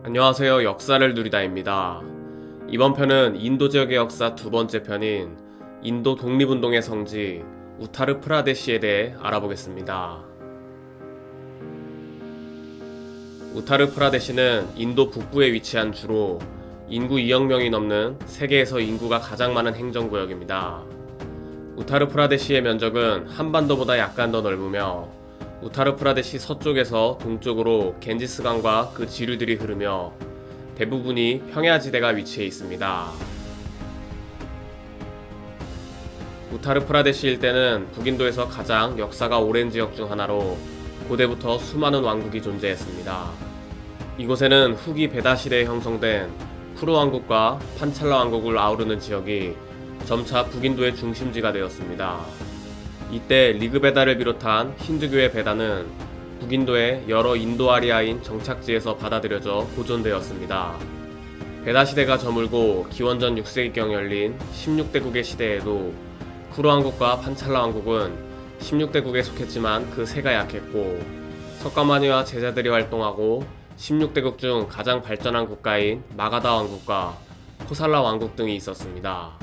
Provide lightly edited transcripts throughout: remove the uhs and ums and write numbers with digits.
안녕하세요. 역사를 누리다입니다. 이번 편은 인도 지역의 역사 두 번째 편인 인도 독립운동의 성지 우타르 프라데시에 대해 알아보겠습니다. 우타르 프라데시는 인도 북부에 위치한 주로 인구 2억 명이 넘는 세계에서 인구가 가장 많은 행정구역입니다. 우타르 프라데시의 면적은 한반도보다 약간 더 넓으며 우타르 프라데시 서쪽에서 동쪽으로 겐지스강과 그 지류들이 흐르며 대부분이 평야지대가 위치해 있습니다. 우타르 프라데시 일대는 북인도에서 가장 역사가 오랜 지역 중 하나로 고대부터 수많은 왕국이 존재했습니다. 이곳에는 후기 베다 시대에 형성된 쿠루 왕국과 판찰라 왕국을 아우르는 지역이 점차 북인도의 중심지가 되었습니다. 이때 리그베다를 비롯한 힌두교의 베다는 북인도의 여러 인도아리아인 정착지에서 받아들여져 보존되었습니다. 베다 시대가 저물고 기원전 6세기경 열린 16대국의 시대에도 쿠루 왕국과 판찰라 왕국은 16대국에 속했지만 그 세가 약했고 석가마니와 제자들이 활동하고 16대국 중 가장 발전한 국가인 마가다 왕국과 코살라 왕국 등이 있었습니다.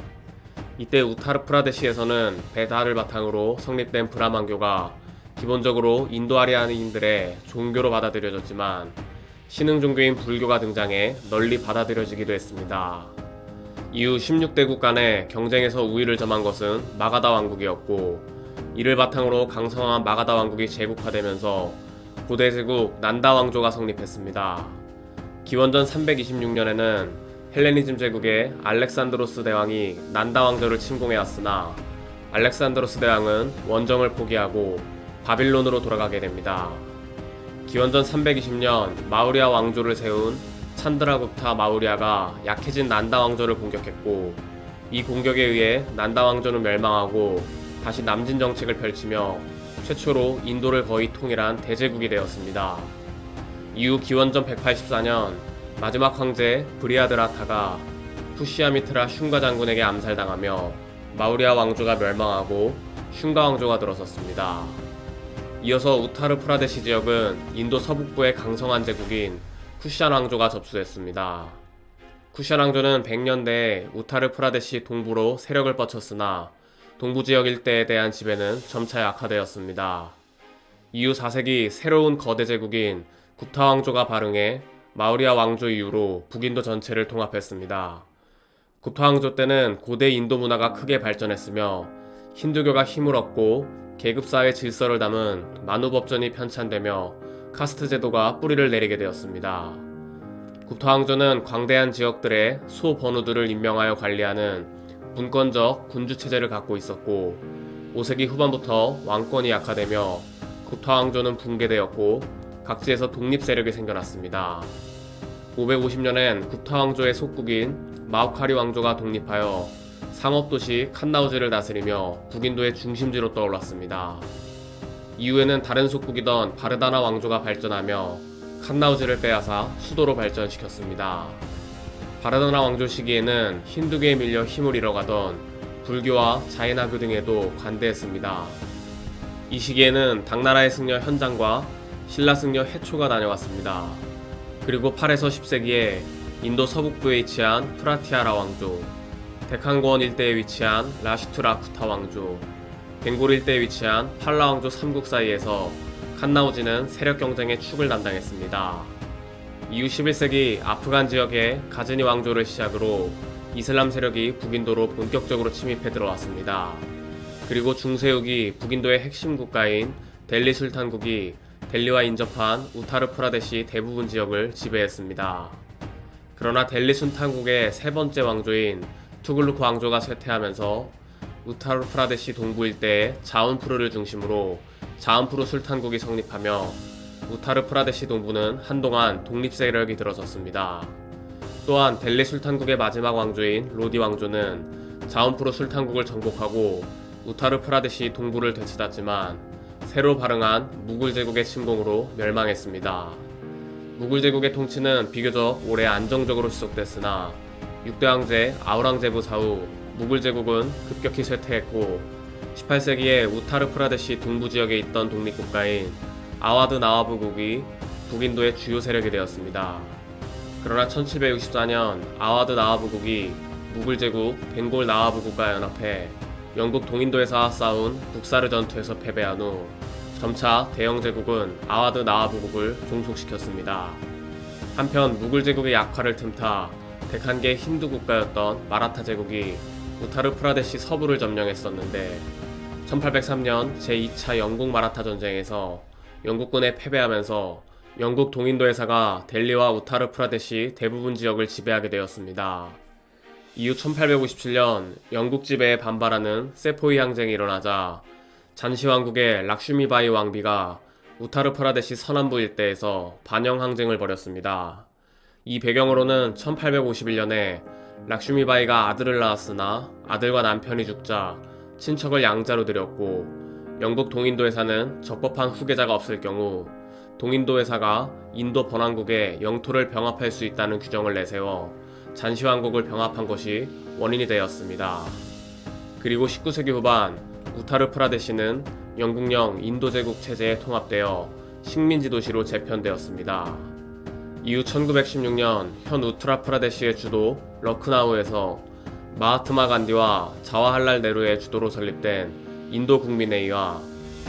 이때 우타르 프라데시에서는 베다를 바탕으로 성립된 브라만교가 기본적으로 인도아리아인들의 종교로 받아들여졌지만 신흥 종교인 불교가 등장해 널리 받아들여지기도 했습니다. 이후 16대국 간의 경쟁에서 우위를 점한 것은 마가다 왕국이었고 이를 바탕으로 강성한 마가다 왕국이 제국화되면서 고대 제국 난다 왕조가 성립했습니다. 기원전 326년에는 헬레니즘 제국의 알렉산드로스 대왕이 난다 왕조를 침공해왔으나 알렉산드로스 대왕은 원정을 포기하고 바빌론으로 돌아가게 됩니다. 기원전 320년 마우리아 왕조를 세운 찬드라굽타 마우리아가 약해진 난다 왕조를 공격했고 이 공격에 의해 난다 왕조는 멸망하고 다시 남진 정책을 펼치며 최초로 인도를 거의 통일한 대제국이 되었습니다. 이후 기원전 184년 마지막 황제 브리아드라타가 푸시아미트라 슌가 장군에게 암살당하며 마우리아 왕조가 멸망하고 슌가 왕조가 들어섰습니다. 이어서 우타르 프라데시 지역은 인도 서북부의 강성한 제국인 쿠시안 왕조가 접수했습니다. 쿠시안 왕조는 100년대에 우타르 프라데시 동부로 세력을 뻗쳤으나 동부 지역 일대에 대한 지배는 점차 약화되었습니다. 이후 4세기 새로운 거대 제국인 굽타 왕조가 발흥해 마우리아 왕조 이후로 북인도 전체를 통합했습니다. 굽타 왕조 때는 고대 인도 문화가 크게 발전했으며 힌두교가 힘을 얻고 계급사회 질서를 담은 만우법전이 편찬되며 카스트 제도가 뿌리를 내리게 되었습니다. 굽타 왕조는 광대한 지역들의 소번우들을 임명하여 관리하는 분권적 군주 체제를 갖고 있었고 5세기 후반부터 왕권이 약화되며 굽타 왕조는 붕괴되었고 각지에서 독립 세력이 생겨났습니다. 550년엔 굽타 왕조의 속국인 마우카리 왕조가 독립하여 상업도시 칸나우즈를 다스리며 북인도의 중심지로 떠올랐습니다. 이후에는 다른 속국이던 바르다나 왕조가 발전하며 칸나우즈를 빼앗아 수도로 발전시켰습니다. 바르다나 왕조 시기에는 힌두교에 밀려 힘을 잃어가던 불교와 자이나교 등에도 관대했습니다. 이 시기에는 당나라의 승려 현장과 신라 승려 해초가 다녀왔습니다. 그리고 8에서 10세기에 인도 서북부에 위치한 프라티아라 왕조, 데칸고원 일대에 위치한 라시투라쿠타 왕조, 벵골 일대에 위치한 팔라 왕조 3국 사이에서 칸나우지는 세력 경쟁의 축을 담당했습니다. 이후 11세기 아프간 지역의 가즈니 왕조를 시작으로 이슬람 세력이 북인도로 본격적으로 침입해 들어왔습니다. 그리고 중세후기 북인도의 핵심 국가인 델리 술탄국이 델리와 인접한 우타르 프라데시 대부분 지역을 지배했습니다. 그러나 델리 술탄국의 세 번째 왕조인 투글루크 왕조가 쇠퇴하면서 우타르 프라데시 동부 일대의 자운푸르를 중심으로 자운푸르 술탄국이 성립하며 우타르 프라데시 동부는 한동안 독립 세력이 들어섰습니다. 또한 델리 술탄국의 마지막 왕조인 로디 왕조는 자운푸르 술탄국을 정복하고 우타르 프라데시 동부를 되찾았지만 새로 발흥한 무굴 제국의 침공으로 멸망했습니다. 무굴 제국의 통치는 비교적 오래 안정적으로 지속됐으나 6대 황제 아우랑제부 사후 무굴 제국은 급격히 쇠퇴했고 18세기에 우타르 프라데시 동부 지역에 있던 독립국가인 아와드 나와부국이 북인도의 주요 세력이 되었습니다. 그러나 1764년 아와드 나와부국이 무굴 제국 벵골 나와부국과 연합해 영국 동인도에서 싸운 북사르 전투에서 패배한 후 점차 대영 제국은 아와드 나와부국을 종속시켰습니다. 한편 무굴 제국의 약화를 틈타 101개 힌두 국가였던 마라타 제국이 우타르 프라데시 서부를 점령했었는데 1803년 제2차 영국 마라타 전쟁에서 영국군에 패배하면서 영국 동인도에사가 델리와 우타르 프라데시 대부분 지역을 지배하게 되었습니다. 이후 1857년 영국 지배에 반발하는 세포이 항쟁이 일어나자 잔시 왕국의 락슈미바이 왕비가 우타르 프라데시 서남부 일대에서 반영 항쟁을 벌였습니다. 이 배경으로는 1851년에 락슈미바이가 아들을 낳았으나 아들과 남편이 죽자 친척을 양자로 들였고 영국 동인도에사는 적법한 후계자가 없을 경우 동인도에사가 인도 번왕국에 영토를 병합할 수 있다는 규정을 내세워 잔시왕국을 병합한 것이 원인이 되었습니다. 그리고 19세기 후반 우타르 프라데시는 영국령 인도제국 체제에 통합되어 식민지 도시로 재편되었습니다. 이후 1916년 현 우트라 프라데시의 주도 러크나우에서 마하트마 간디와 자와할랄 네루의 주도로 설립된 인도 국민회의와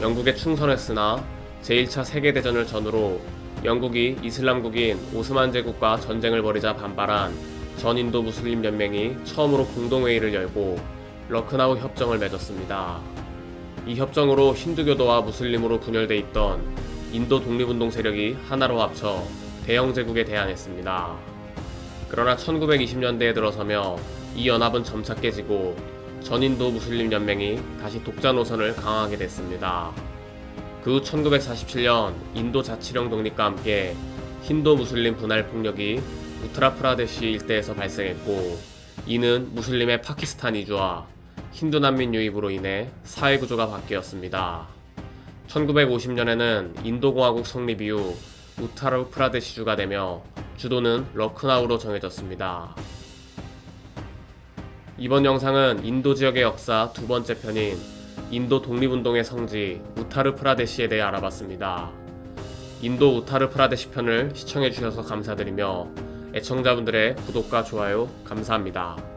영국에 충성했으나 제1차 세계대전을 전후로 영국이 이슬람국인 오스만 제국과 전쟁을 벌이자 반발한 전인도 무슬림 연맹이 처음으로 공동회의를 열고 러크나우 협정을 맺었습니다. 이 협정으로 힌두교도와 무슬림으로 분열돼 있던 인도 독립운동 세력이 하나로 합쳐 대영 제국에 대항했습니다. 그러나 1920년대에 들어서며 이 연합은 점차 깨지고 전인도 무슬림 연맹이 다시 독자 노선을 강화하게 됐습니다. 그 후 1947년 인도 자치령 독립과 함께 힌두 무슬림 분할 폭력이 우트라프라데시 일대에서 발생했고 이는 무슬림의 파키스탄 이주와 힌두 난민 유입으로 인해 사회 구조가 바뀌었습니다. 1950년에는 인도공화국 성립 이후 우타르 프라데시주가 되며 주도는 러크나우로 정해졌습니다. 이번 영상은 인도 지역의 역사 두 번째 편인 인도 독립운동의 성지 우타르 프라데시에 대해 알아봤습니다. 인도 우타르 프라데시 편을 시청해주셔서 감사드리며 애청자분들의 구독과 좋아요 감사합니다.